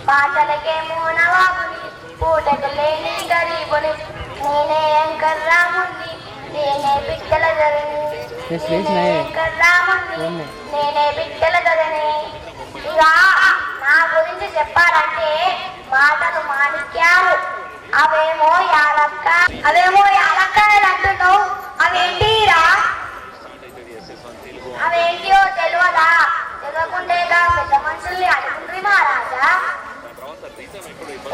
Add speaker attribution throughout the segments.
Speaker 1: పాటలకేమో నవాబుని, పూటకు లేని గరీబుని, నేనే వెంకర్రాముని, నేనే బిడ్డల ధరని, వెంకర్రాముని, నేనే బిడ్డల ధరని. ఇక నా గురించి చెప్పాలంటే మాటలు మాణిక్యాలు, అవేమో యాలక్కాయలు అంటున్నావు, అవేంటిరా? అవేంటియో తెలియదా? తెలియకుండేగా పెద్ద మనుషుల్ని అడుగుండ్రి మహారాజా.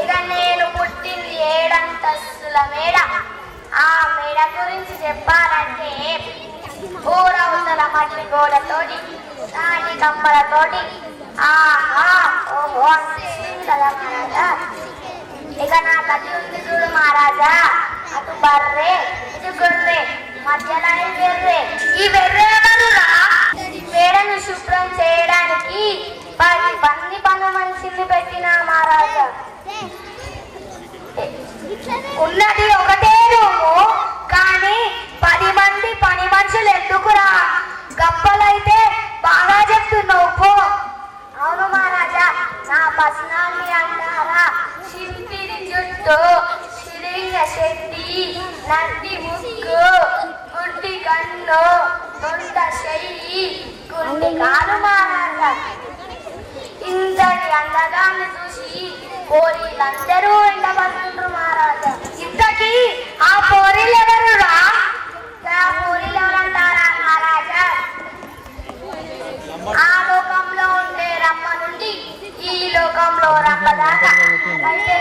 Speaker 1: ఇక నేను పుట్టింది 7 అంతస్తుల మేడ. ఆ మేడ గురించి చెప్పాలంటే ఊరవతల మట్టి గోడతోటి, నాటి కమ్మలతోటి ఆహా ఓహో అనిపిస్తుంది కదా మహారాజా. ఇక నా గది ఉంది చూడు మహారాజా, అటు బర్రె ఇటు గొర్రె, మధ్యలో వెర్రె. ఈ వెర్రె ఎవరురా? మేడను శుభ్రం చేయడానికి 10 పని మనిషిని పెట్టిన మహారాజా. ఉన్నది ఒకటే రూము, కానీ 10 మంది పని మనుషులు ఎందుకురా? గప్పలైతే బాగా చెప్తున్నావు పో. అవును మహారాజా, నా పర్సనాలిటీ అంటారా? చిట్టిడి జుట్టు, చిరిగిన శెట్టి, నడ్డి ముక్కు, గుడ్డి కన్ను, దొండ చెయ్యి, గుండె కాలు మహారాజా. ఇంతటి అందగాన్ని చూసి పోరీలందరూ ఎండబడుతుండ్రు మహారాజా. ఇంతకీ ఆ పోరీలు ఎవరురా? ఆ పోరీలు ఎవరంటారా మహారాజా? ఆ లోకంలో ఉండే రమ్మ నుండి ఈ లోకంలో రమ్మ దాకా, అయితే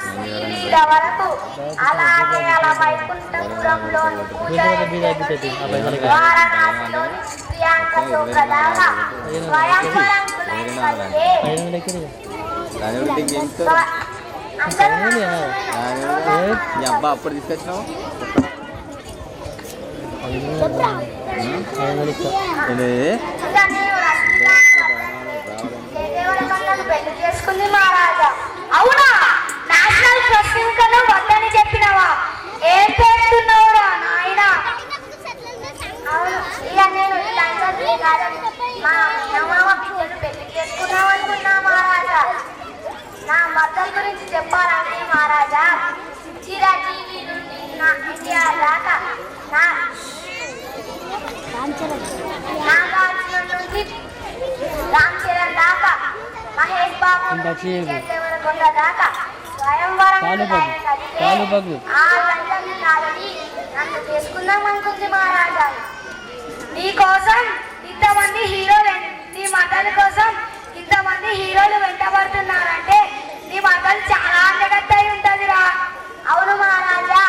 Speaker 1: శ్రీలీల వరకు, అలాగే అలా వైకుంఠపురంలోని వారణాసిలోని ప్రియాంక చోప్రా దాకా
Speaker 2: అప్పుడు తీసుకొచ్చినావు
Speaker 1: పెళ్లి చేసుకుంది మహారాజా. అవునా? నేషనల్ క్రషింగ్ వద్దని చెప్పినవా? ఏం పెడుతున్నావురా నాయన? అవును, ఇక నేను మా మామ బిడ్డను పెళ్లి చేసుకున్నాం అనుకున్నా మహారాజా. నా మద్దల గురించి చెప్పాలంటే మహారాజా, చిరంజీవి నుండి నా ఎన్టీఆర్ దాకా, నాగార్జున నుండి రామ్ చరణ్ దాకా, మహేష్ బాబు దేవరకొండ దాకా, స్వయంవరం నన్ను చేసుకుందాం అనుకుంది మహారాజా. నీ కోసం ఇంతమంది హీరోలు, నీ మద్దల కోసం ఇంతమంది హీరోలు వెంటబడుతున్నారంటే నీ మద్దలు చాలా అందగత్తై ఉంటదిరా. అవును మహారాజా,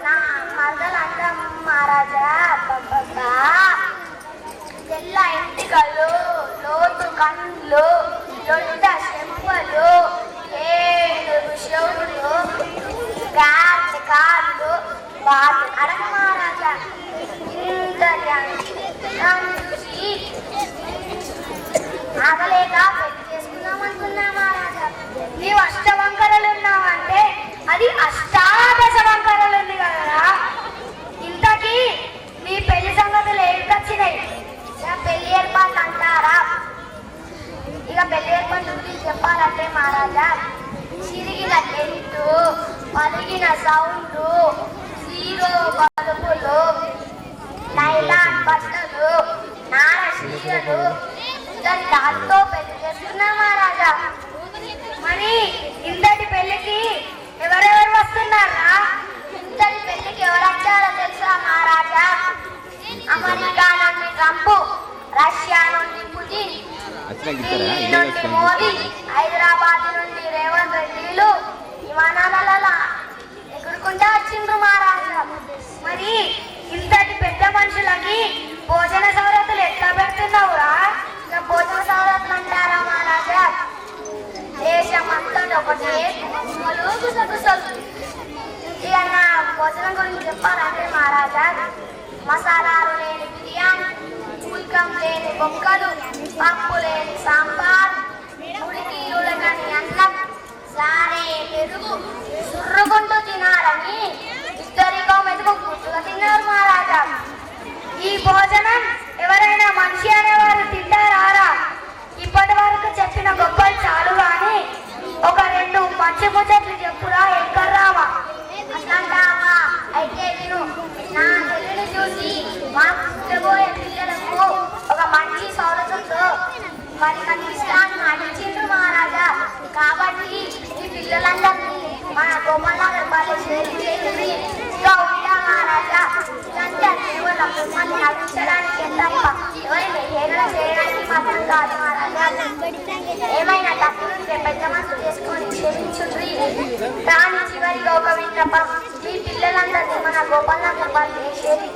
Speaker 1: నా మద్దలు అందం మహారాజా. తెల్ల ఎంటికలు, లోతు కళ్ళు, దొడ్డ చెంపలు, ఏడుగు చెవులు, గాలి కాళ్ళు, వాళ్ళు అడగ మహారాజా. నన్ను చూసి ఆగలేక పెళ్లి చేసుకుందాం అనుకున్నా మహారాజా. నీవు అష్టవంకరలు ఉన్నావంటే అది అష్టాదశ వంకరలు ఉంది కదరా. ఇంతకీ నీ పెళ్లి సంగతులు ఏడుకొచ్చినాయి? పెళ్లి ఏర్పాట్లు అంటారా? ఇక పెళ్లి ఏర్పాటు గురించి చెప్పాలంటే మహారాజా, చిరిగిన టెంటు, పలిగిన సౌండ్, జీరో బల్బులు, నైలాన్ బట్టలు, నార చీరలు, దాంతో పెళ్లి చేస్తున్నా మహారాజా. మరి ఇంతటి పెళ్లికి ఎవరెవరు వస్తున్నారా? ఇంతటి పెళ్లికి ఎవరు వచ్చారో తెలుసా మహారాజా? అమెరికా నుండి ట్రంప్, రష్యా నుండి పుతిన్, ఢిల్లీ నుండి మోదీ, హైదరాబాద్ నుండి రేవంత్ రెడ్డిలు విమానాల ఎగురుకుంటా వచ్చిండ్రు మహారాజా. మరి ఇంతటి పెద్ద మనుషులకి భోజన సౌరతులు ఎట్లా పెడుతున్నావురా? భోజన సౌరతులు అంటారా మహారాజా? దేశం అంతా ఒకటే గుసగుసలు. ఇక నా భోజనం గురించి చెప్పాలంటే మహారాజా, మసాలాలు లేని బిర్యానీ, ఉల్కం లేని బొక్కలు, పప్పు లేని సాంబార్, ఉడికి ఉడకని అన్నం, సారే పెరుగు, సుర్రుకుంటూ తినాలని ఇద్దరికో మెతుకు గుర్తుగా తిన్నారు మహారాజా. ఈ భోజనం ఎవరైనా మనిషి అనేవారు తింటారా? ఇప్పటి వరకు చేరి గౌడ మహారాజా ఇలాంటి అతివలం అని నవ్వించడానికి తప్ప ఎవరిని హేళన చేయడానికి మాత్రం కాదు మహారాజా. ఏమైనా తప్పులుంటే పెద్ద మనసు చేసుకొని క్షమించుండ్రి. రాణి చివరిగా ఒక విన్నపం, మీ పిల్లలందరినీ మన గోపాల చేరి